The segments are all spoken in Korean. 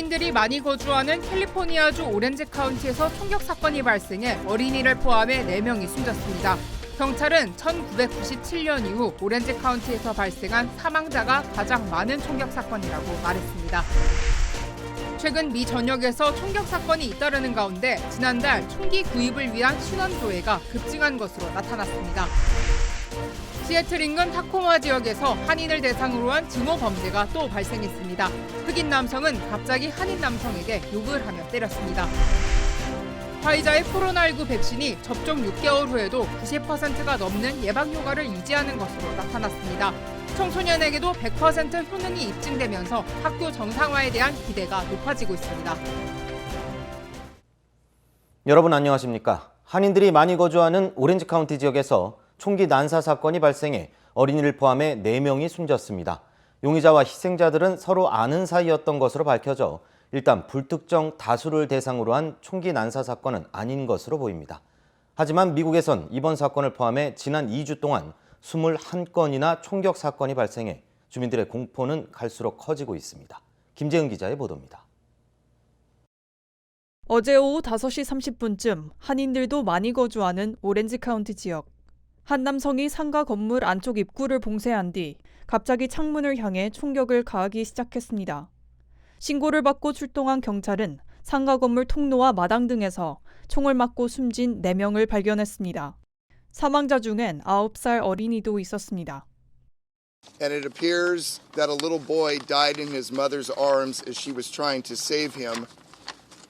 한인들이 많이 거주하는 캘리포니아주 오렌지 카운티에서 총격 사건이 발생해 어린이를 포함해 4명이 숨졌습니다. 경찰은 1997년 이후 오렌지 카운티에서 발생한 사망자가 가장 많은 총격 사건이라고 말했습니다. 최근 미 전역에서 총격 사건이 잇따르는 가운데 지난달 총기 구입을 위한 신원조회가 급증한 것으로 나타났습니다. 시애틀 인근 타코마 지역에서 한인을 대상으로 한 증오 범죄가 또 발생했습니다. 흑인 남성은 갑자기 한인 남성에게 욕을 하며 때렸습니다. 화이자의 코로나19 백신이 접종 6개월 후에도 90%가 넘는 예방 효과를 유지하는 것으로 나타났습니다. 청소년에게도 100% 효능이 입증되면서 학교 정상화에 대한 기대가 높아지고 있습니다. 여러분 안녕하십니까? 한인들이 많이 거주하는 오렌지 카운티 지역에서 총기 난사 사건이 발생해 어린이를 포함해 4명이 숨졌습니다. 용의자와 희생자들은 서로 아는 사이였던 것으로 밝혀져 일단 불특정 다수를 대상으로 한 총기 난사 사건은 아닌 것으로 보입니다. 하지만 미국에선 이번 사건을 포함해 지난 2주 동안 21건이나 총격 사건이 발생해 주민들의 공포는 갈수록 커지고 있습니다. 김재은 기자의 보도입니다. 어제 오후 5시 30분쯤 한인들도 많이 거주하는 오렌지 카운티 지역. 한 남성이 상가 건물 안쪽 입구를 봉쇄한 뒤 갑자기 창문을 향해 총격을 가하기 시작했습니다. 신고를 받고 출동한 경찰은 상가 건물 통로와 마당 등에서 총을 맞고 숨진 4명을 발견했습니다. 사망자 중엔 9살 어린이도 있었습니다. And it appears that a little boy died in his mother's arms as she was trying to save him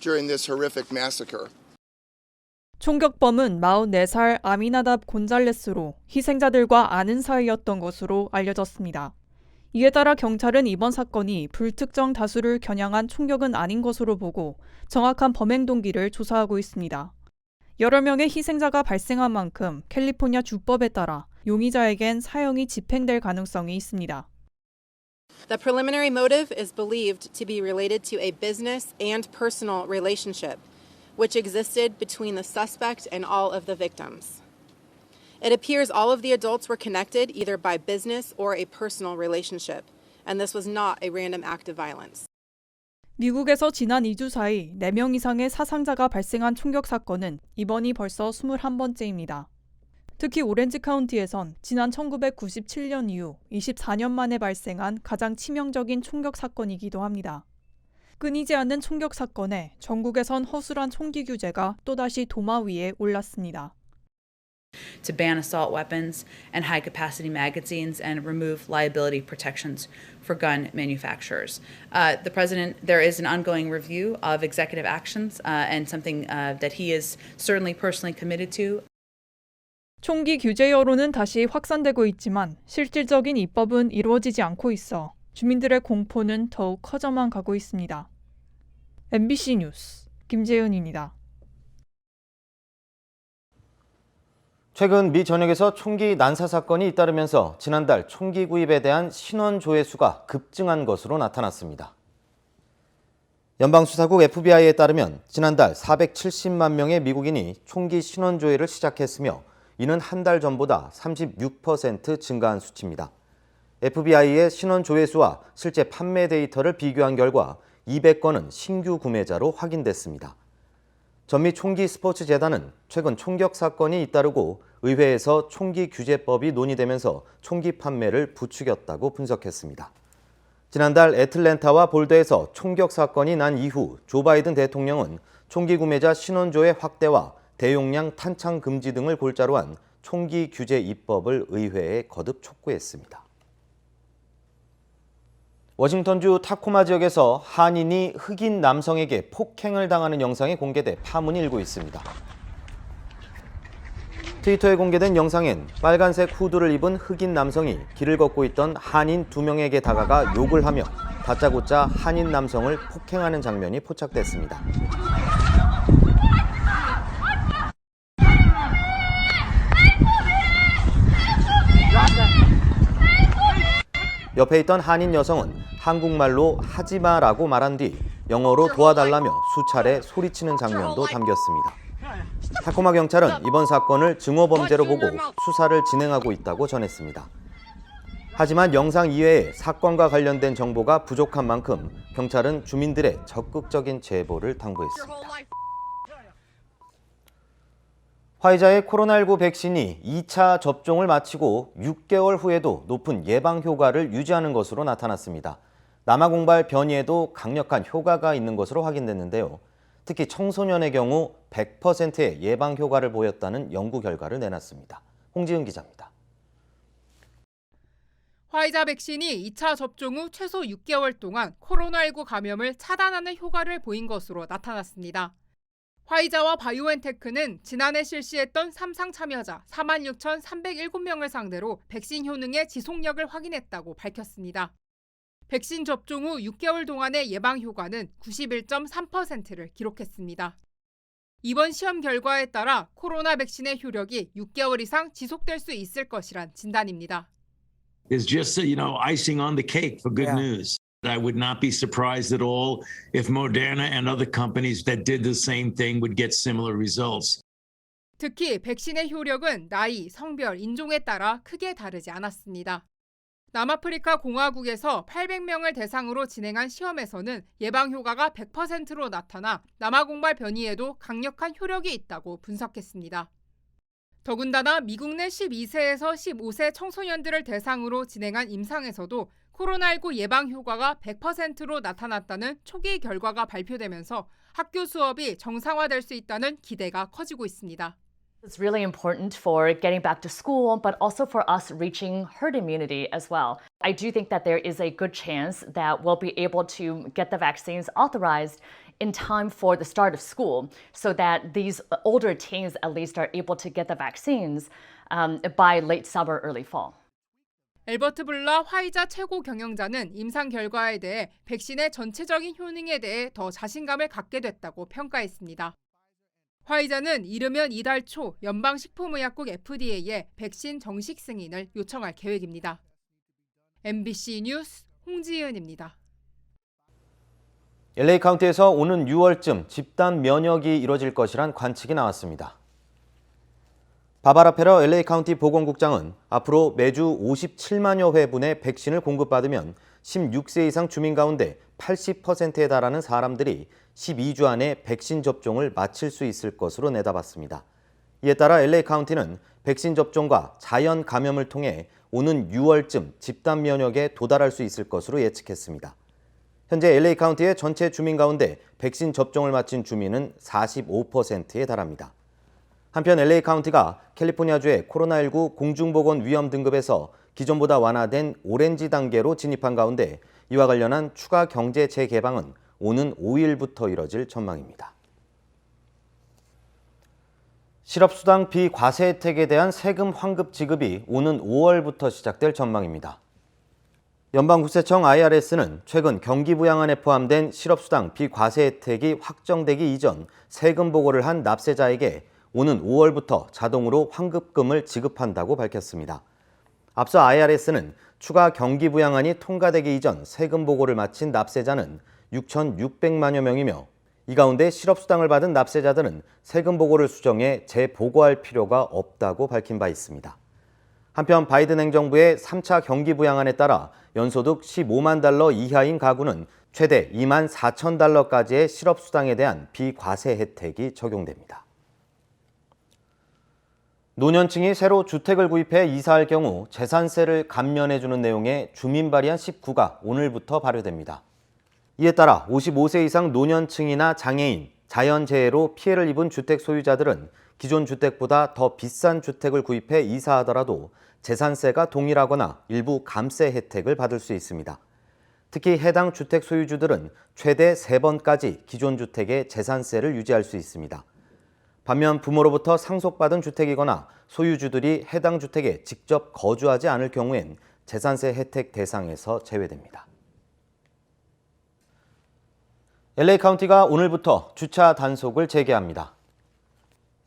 during this horrific massacre. 총격범은 44살 아미나답 곤잘레스로 희생자들과 아는 사이였던 것으로 알려졌습니다. 이에 따라 경찰은 이번 사건이 불특정 다수를 겨냥한 총격은 아닌 것으로 보고 정확한 범행 동기를 조사하고 있습니다. 여러 명의 희생자가 발생한 만큼 캘리포니아 주법에 따라 용의자에겐 사형이 집행될 가능성이 있습니다. The preliminary motive is believed to be related to a business and personal relationship, which existed between the suspect and all of the victims. It appears all of the adults were connected either by business or a personal relationship, and this was not a random act of violence. 미국에서 지난 2주 사이 4명 이상의 사상자가 발생한 총격 사건은 이번이 벌써 21번째입니다. 특히 오렌지 카운티에선 지난 1997년 이후 24년 만에 발생한 가장 치명적인 총격 사건이기도 합니다. 끊이지 않는 총격 사건에 전국에선 허술한 총기 규제가 또다시 도마 위에 올랐습니다. To ban assault weapons and high-capacity magazines and remove liability protections for gun manufacturers. The president, there is an ongoing review of executive actions and something that he is certainly personally committed to. 총기 규제 여론은 다시 확산되고 있지만 실질적인 입법은 이루어지지 않고 있어 주민들의 공포는 더욱 커져만 가고 있습니다. MBC 뉴스 김재은입니다. 최근 미 전역에서 총기 난사 사건이 잇따르면서 지난달 총기 구입에 대한 신원 조회수가 급증한 것으로 나타났습니다. 연방수사국 FBI에 따르면 지난달 470만 명의 미국인이 총기 신원 조회를 시작했으며 이는 한 달 전보다 36% 증가한 수치입니다. FBI의 신원 조회수와 실제 판매 데이터를 비교한 결과 200건은 신규 구매자로 확인됐습니다. 전미 총기 스포츠 재단은 최근 총격 사건이 잇따르고 의회에서 총기 규제법이 논의되면서 총기 판매를 부추겼다고 분석했습니다. 지난달 애틀랜타와 볼더에서 총격 사건이 난 이후 조 바이든 대통령은 총기 구매자 신원조회 확대와 대용량 탄창 금지 등을 골자로 한 총기 규제 입법을 의회에 거듭 촉구했습니다. 워싱턴주 타코마 지역에서 한인이 흑인 남성에게 폭행을 당하는 영상이 공개돼 파문이 일고 있습니다. 트위터에 공개된 영상엔 빨간색 후드를 입은 흑인 남성이 길을 걷고 있던 한인 2명에게 다가가 욕을 하며 다짜고짜 한인 남성을 폭행하는 장면이 포착됐습니다. 옆에 있던 한인 여성은 한국말로 하지마라고 말한 뒤 영어로 도와달라며 수차례 소리치는 장면도 담겼습니다. 타코마 경찰은 이번 사건을 증오범죄로 보고 수사를 진행하고 있다고 전했습니다. 하지만 영상 이외에 사건과 관련된 정보가 부족한 만큼 경찰은 주민들의 적극적인 제보를 당부했습니다. 화이자의 코로나19 백신이 2차 접종을 마치고 6개월 후에도 높은 예방 효과를 유지하는 것으로 나타났습니다. 남아공발 변이에도 강력한 효과가 있는 것으로 확인됐는데요. 특히 청소년의 경우 100%의 예방 효과를 보였다는 연구 결과를 내놨습니다. 홍지은 기자입니다. 화이자 백신이 2차 접종 후 최소 6개월 동안 코로나19 감염을 차단하는 효과를 보인 것으로 나타났습니다. 화이자와 바이오엔테크는 지난해 실시했던 3상 참여자 46,307명을 상대로 백신 효능의 지속력을 확인했다고 밝혔습니다. 백신 접종 후 6개월 동안의 예방 효과는 91.3%를 기록했습니다. 이번 시험 결과에 따라 코로나 백신의 효력이 6개월 이상 지속될 수 있을 것이란 진단입니다. Is just, icing on the cake for good news. I would not be surprised at all if Moderna and other companies that did the same thing would get similar results. 특히 백신의 효력은 나이, 성별, 인종에 따라 크게 다르지 않았습니다. 남아프리카 공화국에서 800명을 대상으로 진행한 시험에서는 예방 효과가 100%로 나타나 남아공발 변이에도 강력한 효력이 있다고 분석했습니다. 더군다나 미국 내 12세에서 15세 청소년들을 대상으로 진행한 임상에서도 코로나19 예방 효과가 100%로 나타났다는 초기 결과가 발표되면서 학교 수업이 정상화될 수 있다는 기대가 커지고 있습니다. It's really important for getting back to school, but also for us reaching herd immunity as well. I do think that there is a good chance that we'll be able to get the vaccines authorized in time for the start of school so that these older teens at least are able to get the vaccines by late summer, early fall. 엘버트 블라 화이자 최고 경영자는 임상 결과에 대해 백신의 전체적인 효능에 대해 더 자신감을 갖게 됐다고 평가했습니다. 화이자는 이르면 이달 초 연방식품의약국 FDA에 백신 정식 승인을 요청할 계획입니다. MBC 뉴스 홍지은입니다. LA 카운티에서 오는 6월쯤 집단 면역이 이뤄질 것이란 관측이 나왔습니다. 바바라 페러 LA 카운티 보건국장은 앞으로 매주 57만여 회분의 백신을 공급받으면 16세 이상 주민 가운데 80%에 달하는 사람들이 12주 안에 백신 접종을 마칠 수 있을 것으로 내다봤습니다. 이에 따라 LA 카운티는 백신 접종과 자연 감염을 통해 오는 6월쯤 집단 면역에 도달할 수 있을 것으로 예측했습니다. 현재 LA 카운티의 전체 주민 가운데 백신 접종을 마친 주민은 45%에 달합니다. 한편 LA 카운티가 캘리포니아주의 코로나19 공중보건 위험 등급에서 기존보다 완화된 오렌지 단계로 진입한 가운데 이와 관련한 추가 경제 재개방은 오는 5일부터 이뤄질 전망입니다. 실업수당 비과세 혜택에 대한 세금 환급 지급이 오는 5월부터 시작될 전망입니다. 연방국세청 IRS는 최근 경기부양안에 포함된 실업수당 비과세 혜택이 확정되기 이전 세금 보고를 한 납세자에게 오는 5월부터 자동으로 환급금을 지급한다고 밝혔습니다. 앞서 IRS는 추가 경기부양안이 통과되기 이전 세금 보고를 마친 납세자는 6,600만여 명이며 이 가운데 실업수당을 받은 납세자들은 세금 보고를 수정해 재보고할 필요가 없다고 밝힌 바 있습니다. 한편 바이든 행정부의 3차 경기부양안에 따라 연소득 15만 달러 이하인 가구는 최대 2만 4천 달러까지의 실업수당에 대한 비과세 혜택이 적용됩니다. 노년층이 새로 주택을 구입해 이사할 경우 재산세를 감면해주는 내용의 주민 발의안 19가 오늘부터 발효됩니다. 이에 따라 55세 이상 노년층이나 장애인, 자연재해로 피해를 입은 주택 소유자들은 기존 주택보다 더 비싼 주택을 구입해 이사하더라도 재산세가 동일하거나 일부 감세 혜택을 받을 수 있습니다. 특히 해당 주택 소유주들은 최대 3번까지 기존 주택의 재산세를 유지할 수 있습니다. 반면 부모로부터 상속받은 주택이거나 소유주들이 해당 주택에 직접 거주하지 않을 경우엔 재산세 혜택 대상에서 제외됩니다. LA 카운티가 오늘부터 주차 단속을 재개합니다.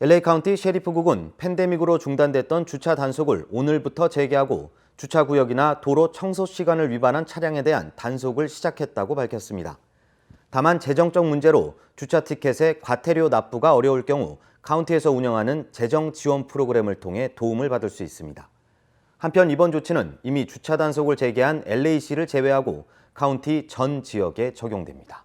LA 카운티 셰리프국은 팬데믹으로 중단됐던 주차 단속을 오늘부터 재개하고 주차구역이나 도로 청소 시간을 위반한 차량에 대한 단속을 시작했다고 밝혔습니다. 다만 재정적 문제로 주차 티켓의 과태료 납부가 어려울 경우 카운티에서 운영하는 재정 지원 프로그램을 통해 도움을 받을 수 있습니다. 한편 이번 조치는 이미 주차 단속을 재개한 LA시를 제외하고 카운티 전 지역에 적용됩니다.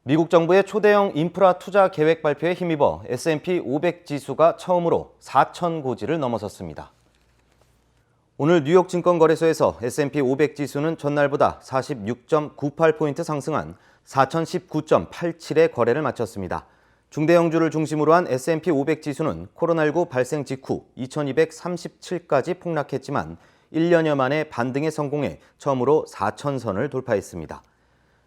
미국 정부의 초대형 인프라 투자 계획 발표에 힘입어 S&P 500 지수가 처음으로 4천 고지를 넘어섰습니다. 오늘 뉴욕 증권거래소에서 S&P 500 지수는 전날보다 46.98포인트 상승한 4019.87의 거래를 마쳤습니다. 중대형주를 중심으로 한 S&P 500 지수는 코로나19 발생 직후 2237까지 폭락했지만 1년여 만에 반등에 성공해 처음으로 4,000선을 돌파했습니다.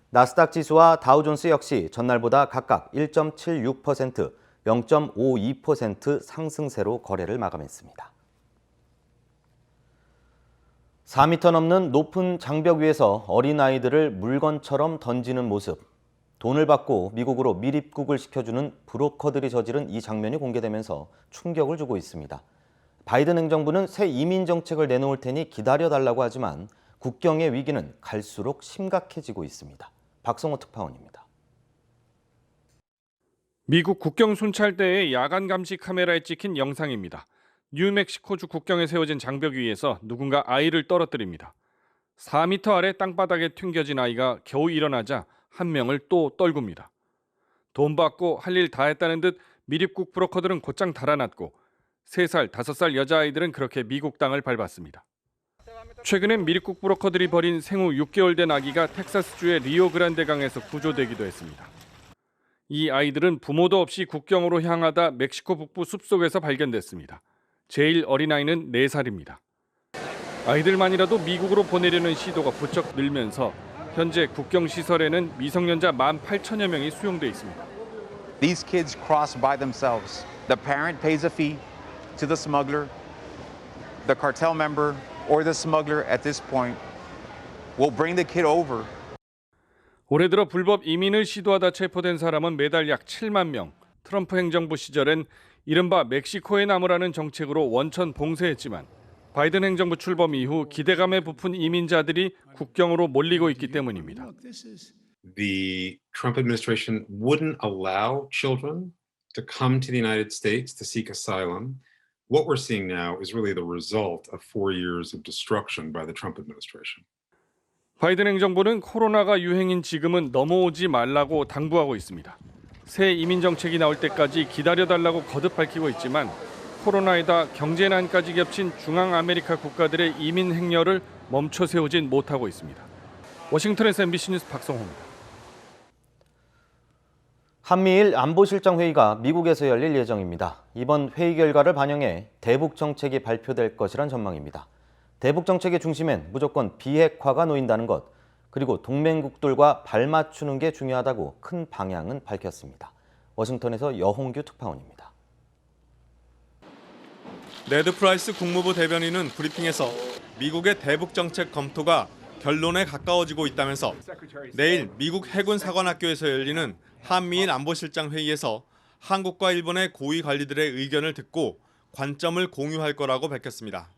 나스닥 지수와 다우존스 역시 전날보다 각각 1.76%, 0.52% 상승세로 거래를 마감했습니다. 4m 넘는 높은 장벽 위에서 어린아이들을 물건처럼 던지는 모습. 돈을 받고 미국으로 밀입국을 시켜주는 브로커들이 저지른 이 장면이 공개되면서 충격을 주고 있습니다. 바이든 행정부는 새 이민 정책을 내놓을 테니 기다려달라고 하지만 국경의 위기는 갈수록 심각해지고 있습니다. 박성호 특파원입니다. 미국 국경 순찰대의 야간 감시 카메라에 찍힌 영상입니다. 뉴멕시코주 국경에 세워진 장벽 위에서 누군가 아이를 떨어뜨립니다. 4m 아래 땅바닥에 튕겨진 아이가 겨우 일어나자 한 명을 또 떨굽니다. 돈 받고 할 일 다 했다는 듯 밀입국 브로커들은 곧장 달아났고 3살, 5살 여자아이들은 그렇게 미국 땅을 밟았습니다. 최근엔 밀입국 브로커들이 버린 생후 6개월 된 아기가 텍사스주의 리오그란데 강에서 구조되기도 했습니다. 이 아이들은 부모도 없이 국경으로 향하다 멕시코 북부 숲속에서 발견됐습니다. 제일 어린 아이는 4살입니다. 아이들만이라도 미국으로 보내려는 시도가 부쩍 늘면서 현재 국경 시설에는 미성년자 18,000여 명이 수용돼 있습니다. These kids cross by themselves. The parent pays a fee to the smuggler. The cartel member or the smuggler at this point will bring the kid over. 올해 들어 불법 이민을 시도하다 체포된 사람은 매달 약 7만 명. 트럼프 행정부 시절엔 이른바 멕시코에 남으라는 정책으로 원천 봉쇄했지만 바이든 행정부 출범 이후 기대감에 부푼 이민자들이 국경으로 몰리고 있기 때문입니다. The Trump administration wouldn't allow children to come to the United States to seek asylum. What we're seeing now is really the result of 4 years of destruction by the Trump administration. 바이든 행정부는 코로나가 유행인 지금은 넘어오지 말라고 당부하고 있습니다. 새 이민 정책이 나올 때까지 기다려달라고 거듭 밝히고 있지만 코로나에다 경제난까지 겹친 중앙 아메리카 국가들의 이민 행렬을 멈춰 세우진 못하고 있습니다. 워싱턴에서 MBC 뉴스 박성호입니다. 한미일 안보실장 회의가 미국에서 열릴 예정입니다. 이번 회의 결과를 반영해 대북 정책이 발표될 것이란 전망입니다. 대북 정책의 중심엔 무조건 비핵화가 놓인다는 것, 그리고 동맹국들과 발맞추는 게 중요하다고 큰 방향은 밝혔습니다. 워싱턴에서 여홍규 특파원입니다. 네드 프라이스 국무부 대변인은 브리핑에서 미국의 대북 정책 검토가 결론에 가까워지고 있다면서 내일 미국 해군 사관학교에서 열리는 한미일 안보실장 회의에서 한국과 일본의 고위 관리들의 의견을 듣고 관점을 공유할 거라고 밝혔습니다.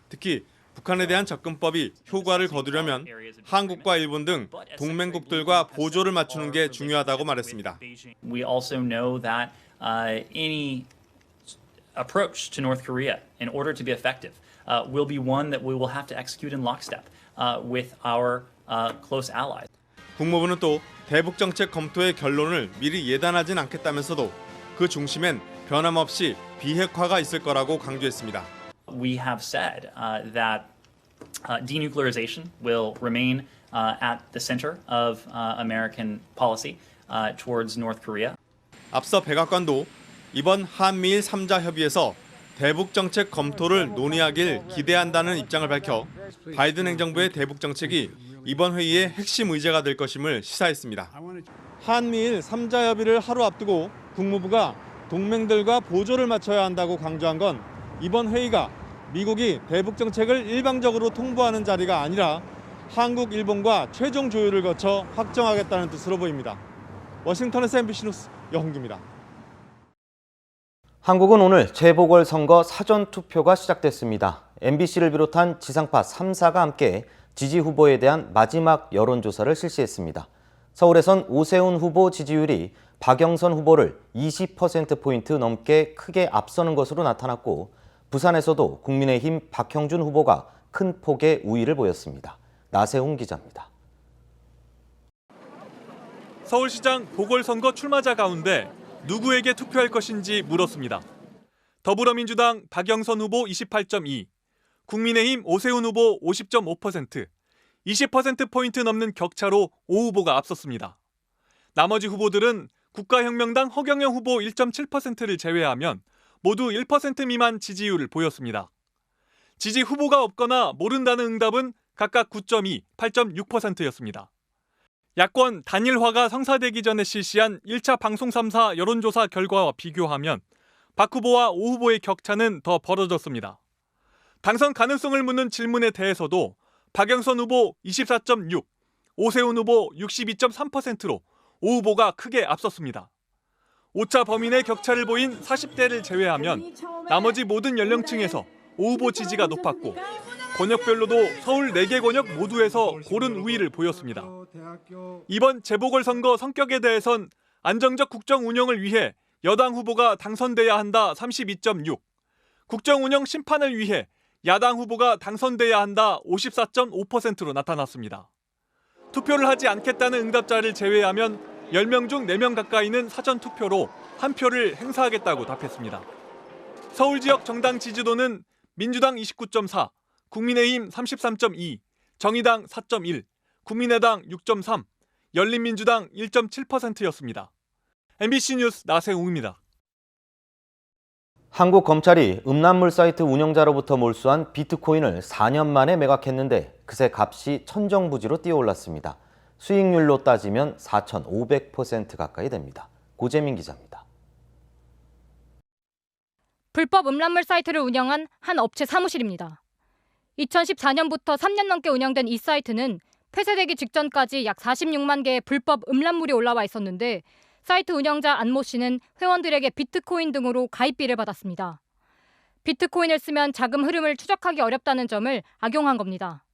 특히 북한에 대한 접근법이 효과를 거두려면 한국과 일본 등 동맹국들과 보조를 맞추는 게 중요하다고 말했습니다. We also know that any approach to North Korea, in order to be effective, will be one that we will have to execute in lockstep with our close allies. 국무부는 또 대북 정책 검토의 결론을 미리 예단하진 않겠다면서도 그 중심엔 변함없이 비핵화가 있을 거라고 강조했습니다. We have said that denuclearization will remain at the center of American policy towards North Korea. 앞서 백악관도 이번 한미일 3자 협의에서 대북 정책 검토를 논의하길 기대한다는 입장을 밝혀 바이든 행정부의 대북 정책이 이번 회의의 핵심 의제가 될 것임을 시사했습니다. 한미일 3자 협의를 하루 앞두고 국무부가 동맹들과 보조를 맞춰야 한다고 강조한 건 이번 회의가 미국이 대북 정책을 일방적으로 통보하는 자리가 아니라 한국, 일본과 최종 조율을 거쳐 확정하겠다는 뜻으로 보입니다. 워싱턴에서 MBC 뉴스 여홍규입니다. 한국은 오늘 재보궐선거 사전투표가 시작됐습니다. MBC를 비롯한 지상파 3사가 함께 지지 후보에 대한 마지막 여론조사를 실시했습니다. 서울에선 오세훈 후보 지지율이 박영선 후보를 20%포인트 넘게 크게 앞서는 것으로 나타났고 부산에서도 국민의힘 박형준 후보가 큰 폭의 우위를 보였습니다. 나세홍 기자입니다. 서울시장 보궐선거 출마자 가운데 누구에게 투표할 것인지 물었습니다. 더불어민주당 박영선 후보 28.2, 국민의힘 오세훈 후보 50.5%, 20%포인트 넘는 격차로 오 후보가 앞섰습니다. 나머지 후보들은 국가혁명당 허경영 후보 1.7%를 제외하면 모두 1% 미만 지지율을 보였습니다. 지지 후보가 없거나 모른다는 응답은 각각 9.2, 8.6%였습니다. 야권 단일화가 성사되기 전에 실시한 1차 방송 3사 여론조사 결과와 비교하면 박 후보와 오 후보의 격차는 더 벌어졌습니다. 당선 가능성을 묻는 질문에 대해서도 박영선 후보 24.6, 오세훈 후보 62.3%로 오 후보가 크게 앞섰습니다. 5차 범위 내 격차를 보인 40대를 제외하면 나머지 모든 연령층에서 오 후보 지지가 높았고 권역별로도 서울 4개 권역 모두에서 고른 우위를 보였습니다. 이번 재보궐선거 성격에 대해선 안정적 국정 운영을 위해 여당 후보가 당선돼야 한다 32.6, 국정 운영 심판을 위해 야당 후보가 당선돼야 한다 54.5%로 나타났습니다. 투표를 하지 않겠다는 응답자를 제외하면 10명 중 4명 가까이는 사전투표로 한 표를 행사하겠다고 답했습니다. 서울 지역 정당 지지도는 민주당 29.4, 국민의힘 33.2, 정의당 4.1, 국민의당 6.3, 열린민주당 1.7%였습니다. MBC 뉴스 나세웅입니다. 한국 검찰이 음란물 사이트 운영자로부터 몰수한 비트코인을 4년 만에 매각했는데 그새 값이 천정부지로 뛰어올랐습니다. 수익률로 따지면 4,500% 가까이 됩니다. 고재민 기자입니다. 불법 음란물 사이트를 운영한 한 업체 사무실입니다. 2014년부터 3년 넘게 운영된 이 사이트는 폐쇄되기 직전까지 약 46만 개의 불법 음란물이 올라와 있었는데 사이트 운영자 안모 씨는 회원들에게 비트코인 등으로 가입비를 받았습니다. 비트코인을 쓰면 자금 흐름을 추적하기 어렵다는 점을 악용한 겁니다.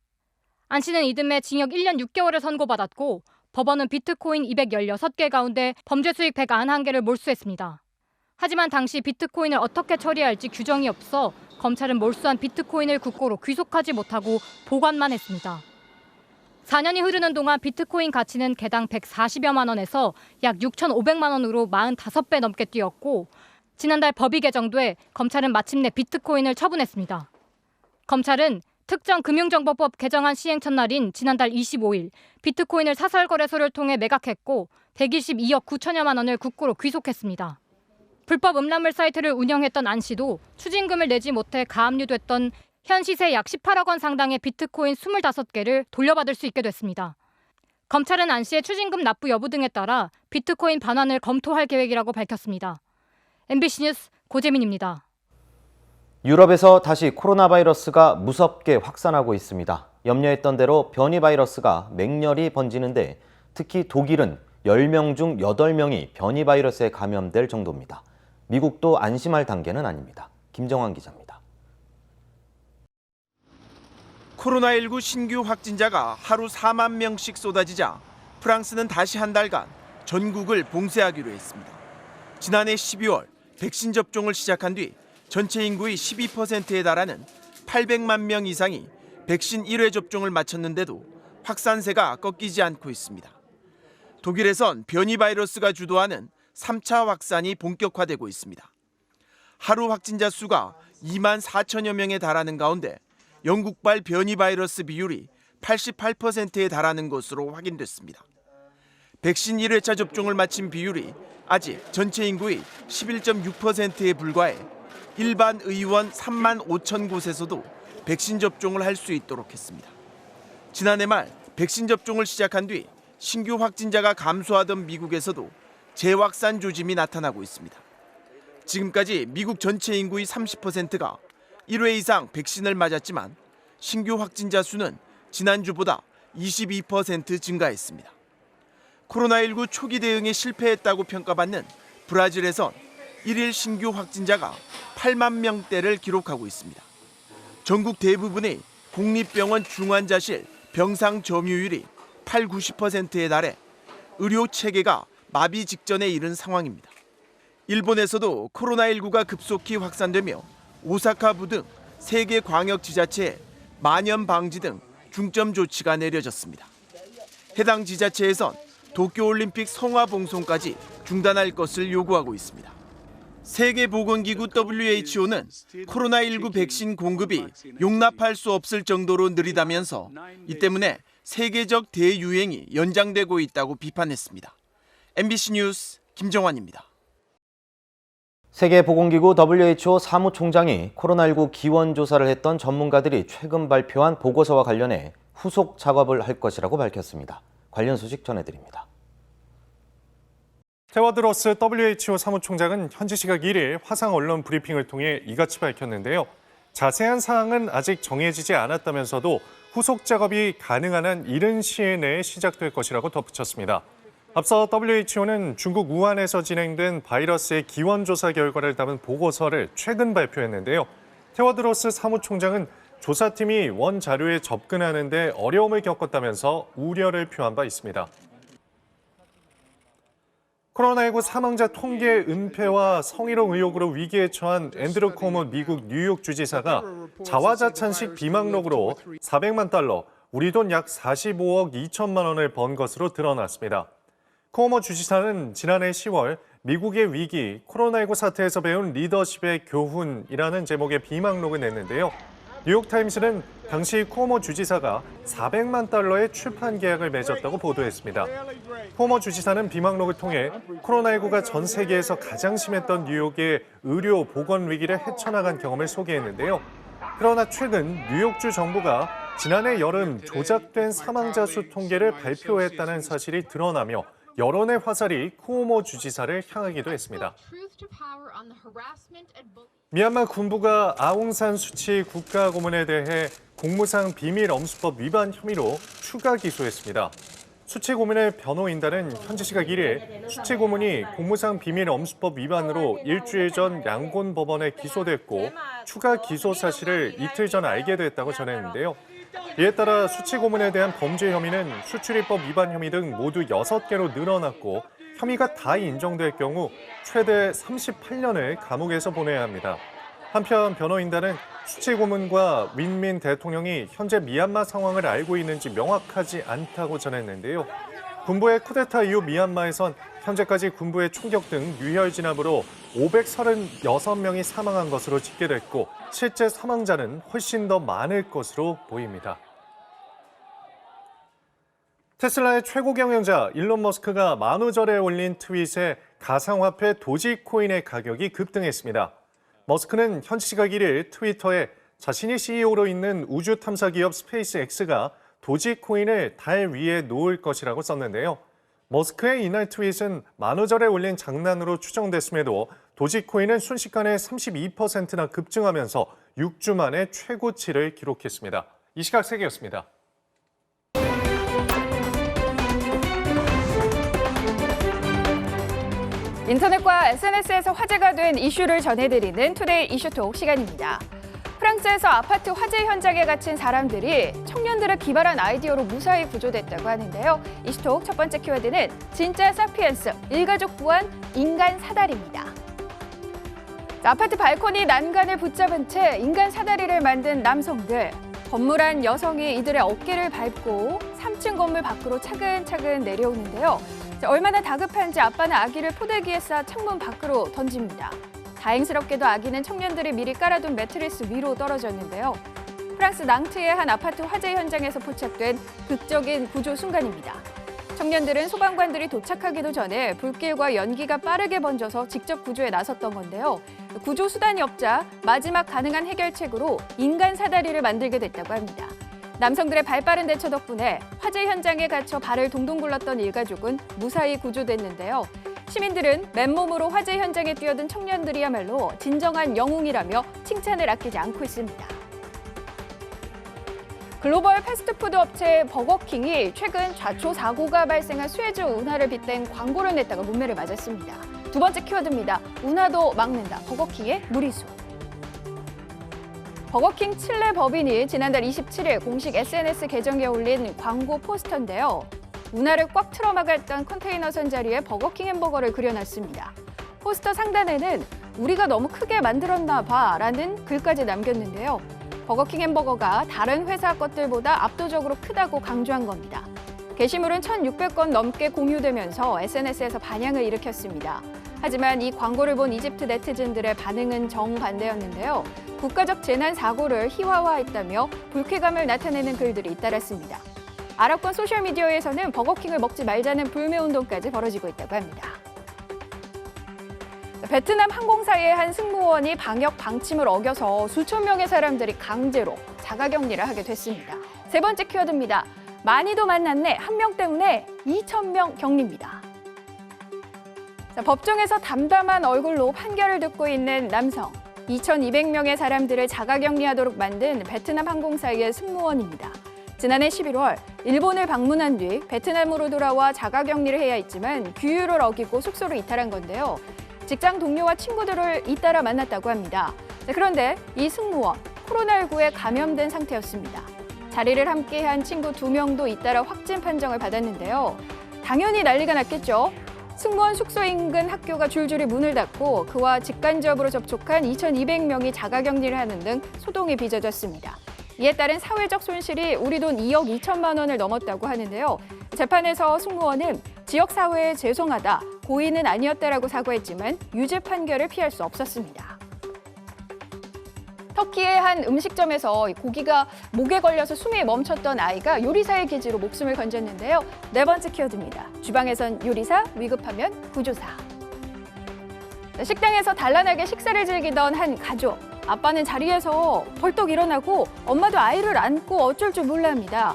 안 씨는 이듬해 징역 1년 6개월을 선고받았고 법원은 비트코인 216개 가운데 범죄 수익 191개를 몰수했습니다. 하지만 당시 비트코인을 어떻게 처리할지 규정이 없어 검찰은 몰수한 비트코인을 국고로 귀속하지 못하고 보관만 했습니다. 4년이 흐르는 동안 비트코인 가치는 개당 140여만 원에서 약 6,500만 원으로 45배 넘게 뛰었고 지난달 법이 개정돼 검찰은 마침내 비트코인을 처분했습니다. 검찰은 특정 금융정보법 개정안 시행 첫날인 지난달 25일 비트코인을 사설거래소를 통해 매각했고 122억 9천여만 원을 국고로 귀속했습니다. 불법 음란물 사이트를 운영했던 안 씨도 추징금을 내지 못해 가압류됐던 현 시세 약 18억 원 상당의 비트코인 25개를 돌려받을 수 있게 됐습니다. 검찰은 안 씨의 추징금 납부 여부 등에 따라 비트코인 반환을 검토할 계획이라고 밝혔습니다. MBC 뉴스 고재민입니다. 유럽에서 다시 코로나 바이러스가 무섭게 확산하고 있습니다. 염려했던 대로 변이 바이러스가 맹렬히 번지는데 특히 독일은 10명 중 8명이 변이 바이러스에 감염될 정도입니다. 미국도 안심할 단계는 아닙니다. 김정환 기자입니다. 코로나19 신규 확진자가 하루 4만 명씩 쏟아지자 프랑스는 다시 한 달간 전국을 봉쇄하기로 했습니다. 지난해 12월 백신 접종을 시작한 뒤 전체 인구의 12%에 달하는 800만 명 이상이 백신 1회 접종을 마쳤는데도 확산세가 꺾이지 않고 있습니다. 독일에선 변이 바이러스가 주도하는 3차 확산이 본격화되고 있습니다. 하루 확진자 수가 2만 4천여 명에 달하는 가운데 영국발 변이 바이러스 비율이 88%에 달하는 것으로 확인됐습니다. 백신 1회차 접종을 마친 비율이 아직 전체 인구의 11.6%에 불과해 일반 의원 3만 5천 곳에서도 백신 접종을 할 수 있도록 했습니다. 지난해 말 백신 접종을 시작한 뒤 신규 확진자가 감소하던 미국에서도 재확산 조짐이 나타나고 있습니다. 지금까지 미국 전체 인구의 30%가 1회 이상 백신을 맞았지만 신규 확진자 수는 지난주보다 22% 증가했습니다. 코로나19 초기 대응에 실패했다고 평가받는 브라질에선 1일 신규 확진자가 8만 명대를 기록하고 있습니다. 전국 대부분의 공립병원 중환자실 병상 점유율이 80-90%에 달해 의료 체계가 마비 직전에 이른 상황입니다. 일본에서도 코로나19가 급속히 확산되며 오사카부 등 3개 광역지자체에 만연 방지 등 중점 조치가 내려졌습니다. 해당 지자체에선 도쿄올림픽 성화봉송까지 중단할 것을 요구하고 있습니다. 세계보건기구 WHO는 코로나19 백신 공급이 용납할 수 없을 정도로 느리다면서 이 때문에 세계적 대유행이 연장되고 있다고 비판했습니다. MBC 뉴스 김정환입니다. 세계보건기구 WHO 사무총장이 코로나19 기원조사를 했던 전문가들이 최근 발표한 보고서와 관련해 후속 작업을 할 것이라고 밝혔습니다. 관련 소식 전해드립니다. 테워드로스 WHO 사무총장은 현지 시각 1일 화상 언론 브리핑을 통해 이같이 밝혔는데요. 자세한 사항은 아직 정해지지 않았다면서도 후속 작업이 가능한 한 이른 시일 내에 시작될 것이라고 덧붙였습니다. 앞서 WHO는 중국 우한에서 진행된 바이러스의 기원조사 결과를 담은 보고서를 최근 발표했는데요. 테워드로스 사무총장은 조사팀이 원 자료에 접근하는 데 어려움을 겪었다면서 우려를 표한 바 있습니다. 코로나19 사망자 통계 은폐와 성희롱 의혹으로 위기에 처한 앤드루 코모 미국 뉴욕 주지사가 자화자찬식 비망록으로 400만 달러, 우리 돈 약 45억 2천만 원을 번 것으로 드러났습니다. 코모 주지사는 지난해 10월 미국의 위기, 코로나19 사태에서 배운 리더십의 교훈이라는 제목의 비망록을 냈는데요. 뉴욕타임스는 당시 쿠오모 주지사가 400만 달러의 출판 계약을 맺었다고 보도했습니다. 쿠오모 주지사는 비망록을 통해 코로나19가 전 세계에서 가장 심했던 뉴욕의 의료 보건 위기를 헤쳐나간 경험을 소개했는데요. 그러나 최근 뉴욕주 정부가 지난해 여름 조작된 사망자 수 통계를 발표했다는 사실이 드러나며 여론의 화살이 쿠오모 주지사를 향하기도 했습니다. 미얀마 군부가 아웅산 수치 국가고문에 대해 공무상 비밀 엄수법 위반 혐의로 추가 기소했습니다. 수치 고문의 변호인단은 현지 시각 1일 수치 고문이 공무상 비밀 엄수법 위반으로 일주일 전 양곤 법원에 기소됐고 추가 기소 사실을 이틀 전 알게 됐다고 전했는데요. 이에 따라 수치 고문에 대한 범죄 혐의는 수출입법 위반 혐의 등 모두 6개로 늘어났고 혐의가 다 인정될 경우 최대 38년을 감옥에서 보내야 합니다. 한편 변호인단은 수치 고문과 윈민 대통령이 현재 미얀마 상황을 알고 있는지 명확하지 않다고 전했는데요. 군부의 쿠데타 이후 미얀마에선 현재까지 군부의 총격 등 유혈 진압으로 536명이 사망한 것으로 집계됐고 실제 사망자는 훨씬 더 많을 것으로 보입니다. 테슬라의 최고 경영자 일론 머스크가 만우절에 올린 트윗에 가상화폐 도지코인의 가격이 급등했습니다. 머스크는 현지 시각 1일 트위터에 자신이 CEO로 있는 우주 탐사 기업 스페이스X가 도지코인을 달 위에 놓을 것이라고 썼는데요. 머스크의 이날 트윗은 만우절에 올린 장난으로 추정됐음에도 도지코인은 순식간에 32%나 급증하면서 6주 만에 최고치를 기록했습니다. 이 시각 세계였습니다. 인터넷과 SNS에서 화제가 된 이슈를 전해드리는 투데이 이슈톡 시간입니다. 프랑스에서 아파트 화재 현장에 갇힌 사람들이 청년들의 기발한 아이디어로 무사히 구조됐다고 하는데요. 이슈톡 첫 번째 키워드는 진짜 사피엔스, 일가족 구한 인간 사다리입니다. 아파트 발코니 난간을 붙잡은 채 인간 사다리를 만든 남성들. 건물 안 여성이 이들의 어깨를 밟고 3층 건물 밖으로 차근차근 내려오는데요. 얼마나 다급한지 아빠는 아기를 포대기에 싸 창문 밖으로 던집니다. 다행스럽게도 아기는 청년들이 미리 깔아둔 매트리스 위로 떨어졌는데요. 프랑스 낭트의 한 아파트 화재 현장에서 포착된 극적인 구조 순간입니다. 청년들은 소방관들이 도착하기도 전에 불길과 연기가 빠르게 번져서 직접 구조에 나섰던 건데요. 구조 수단이 없자 마지막 가능한 해결책으로 인간 사다리를 만들게 됐다고 합니다. 남성들의 발빠른 대처 덕분에 화재 현장에 갇혀 발을 동동 굴렀던 일가족은 무사히 구조됐는데요. 시민들은 맨몸으로 화재 현장에 뛰어든 청년들이야말로 진정한 영웅이라며 칭찬을 아끼지 않고 있습니다. 글로벌 패스트푸드 업체 버거킹이 최근 좌초 사고가 발생한 수에즈 운하를 빗댄 광고를 냈다가 문매를 맞았습니다. 두 번째 키워드입니다. 운하도 막는다. 버거킹의 무리수. 버거킹 칠레 법인이 지난달 27일 공식 SNS 계정에 올린 광고 포스터인데요. 운하를 꽉 틀어막았던 컨테이너 선 자리에 버거킹 햄버거를 그려놨습니다. 포스터 상단에는 우리가 너무 크게 만들었나 봐라는 글까지 남겼는데요. 버거킹 햄버거가 다른 회사 것들보다 압도적으로 크다고 강조한 겁니다. 게시물은 1,600건 넘게 공유되면서 SNS에서 반향을 일으켰습니다. 하지만 이 광고를 본 이집트 네티즌들의 반응은 정반대였는데요. 국가적 재난 사고를 희화화했다며 불쾌감을 나타내는 글들이 잇따랐습니다. 아랍권 소셜미디어에서는 버거킹을 먹지 말자는 불매운동까지 벌어지고 있다고 합니다. 베트남 항공사의 한 승무원이 방역 방침을 어겨서 수천 명의 사람들이 강제로 자가격리를 하게 됐습니다. 세 번째 키워드입니다. 많이도 만났네. 한 명 때문에 2,000명 격리입니다. 법정에서 담담한 얼굴로 판결을 듣고 있는 남성. 2,200명의 사람들을 자가격리하도록 만든 베트남 항공사의 승무원입니다. 지난해 11월 일본을 방문한 뒤 베트남으로 돌아와 자가격리를 해야 했지만 규율을 어기고 숙소로 이탈한 건데요. 직장 동료와 친구들을 잇따라 만났다고 합니다. 그런데 이 승무원 코로나19에 감염된 상태였습니다. 자리를 함께한 친구 2명도 잇따라 확진 판정을 받았는데요. 당연히 난리가 났겠죠. 승무원 숙소 인근 학교가 줄줄이 문을 닫고 그와 직간접으로 접촉한 2,200명이 자가격리를 하는 등 소동이 빚어졌습니다. 이에 따른 사회적 손실이 우리 돈 2억 2천만 원을 넘었다고 하는데요. 재판에서 승무원은 지역사회에 죄송하다, 고의는 아니었다라고 사과했지만 유죄 판결을 피할 수 없었습니다. 터키의 한 음식점에서 고기가 목에 걸려서 숨이 멈췄던 아이가 요리사의 기지로 목숨을 건졌는데요. 네 번째 키워드입니다. 주방에선 요리사, 위급하면 구조사. 식당에서 단란하게 식사를 즐기던 한 가족. 아빠는 자리에서 벌떡 일어나고 엄마도 아이를 안고 어쩔 줄 몰라 합니다.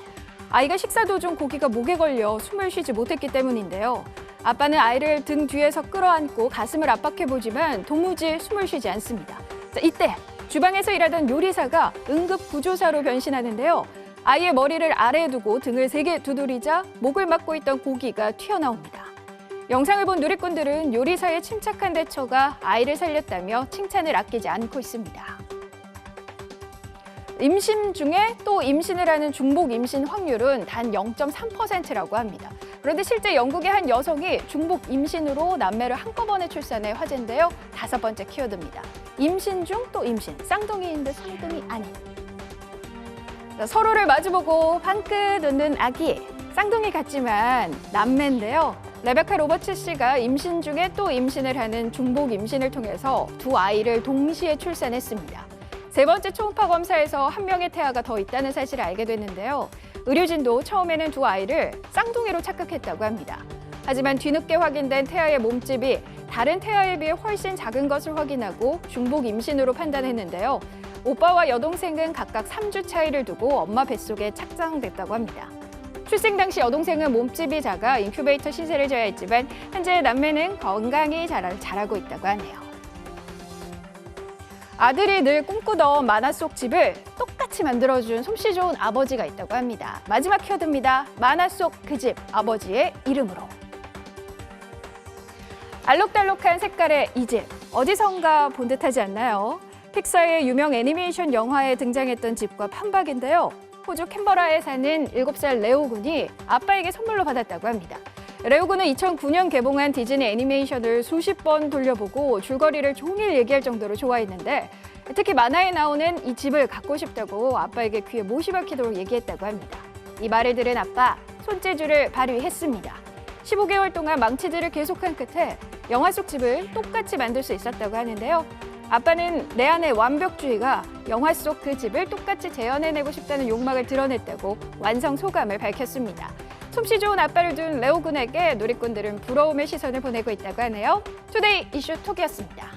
아이가 식사 도중 고기가 목에 걸려 숨을 쉬지 못했기 때문인데요. 아빠는 아이를 등 뒤에서 끌어안고 가슴을 압박해보지만 도무지 숨을 쉬지 않습니다. 이때 주방에서 일하던 요리사가 응급 구조사로 변신하는데요. 아이의 머리를 아래에 두고 등을 세게 두드리자 목을 막고 있던 고기가 튀어나옵니다. 영상을 본 누리꾼들은 요리사의 침착한 대처가 아이를 살렸다며 칭찬을 아끼지 않고 있습니다. 임신 중에 또 임신을 하는 중복 임신 확률은 단 0.3%라고 합니다. 그런데 실제 영국의 한 여성이 중복 임신으로 남매를 한꺼번에 출산해 화제인데요. 다섯 번째 키워드입니다. 임신 중 또 임신, 쌍둥이인 듯 쌍둥이 아닌. 서로를 마주보고 방긋 웃는 아기, 쌍둥이 같지만 남매인데요. 레베카 로버츠 씨가 임신 중에 또 임신을 하는 중복 임신을 통해서 두 아이를 동시에 출산했습니다. 세 번째 초음파 검사에서 한 명의 태아가 더 있다는 사실을 알게 됐는데요. 의료진도 처음에는 두 아이를 쌍둥이로 착각했다고 합니다. 하지만 뒤늦게 확인된 태아의 몸집이 다른 태아에 비해 훨씬 작은 것을 확인하고 중복 임신으로 판단했는데요. 오빠와 여동생은 각각 3주 차이를 두고 엄마 뱃속에 착장됐다고 합니다. 출생 당시 여동생은 몸집이 작아 인큐베이터 시세를 져야 했지만 현재 남매는 건강히 자라고 있다고 하네요. 아들이 늘 꿈꾸던 만화 속 집을 똑같이 만들어준 솜씨 좋은 아버지가 있다고 합니다. 마지막 키워드입니다. 만화 속 그 집, 아버지의 이름으로. 알록달록한 색깔의 이 집, 어디선가 본 듯하지 않나요? 픽사의 유명 애니메이션 영화에 등장했던 집과 판박인데요. 호주 캔버라에 사는 7살 레오 군이 아빠에게 선물로 받았다고 합니다. 레오 군은 2009년 개봉한 디즈니 애니메이션을 수십 번 돌려보고 줄거리를 종일 얘기할 정도로 좋아했는데 특히 만화에 나오는 이 집을 갖고 싶다고 아빠에게 귀에 못이 박히도록 얘기했다고 합니다. 이 말을 들은 아빠, 손재주를 발휘했습니다. 15개월 동안 망치질을 계속한 끝에 영화 속 집을 똑같이 만들 수 있었다고 하는데요. 아빠는 내 안의 완벽주의가 영화 속 그 집을 똑같이 재현해내고 싶다는 욕망을 드러냈다고 완성 소감을 밝혔습니다. 솜씨 좋은 아빠를 둔 레오 군에게 누리꾼들은 부러움의 시선을 보내고 있다고 하네요. 투데이 이슈 톡이었습니다.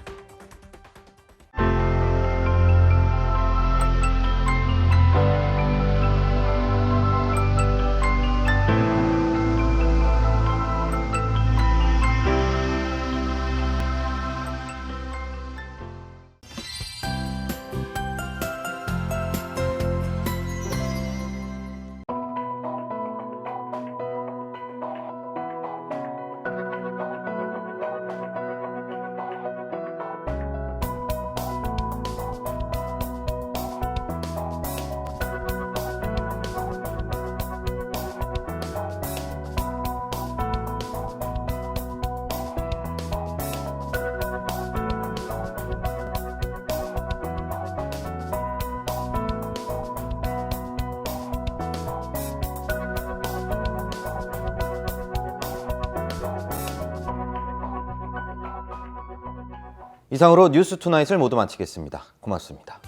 이상으로 뉴스 투나잇을 모두 마치겠습니다. 고맙습니다.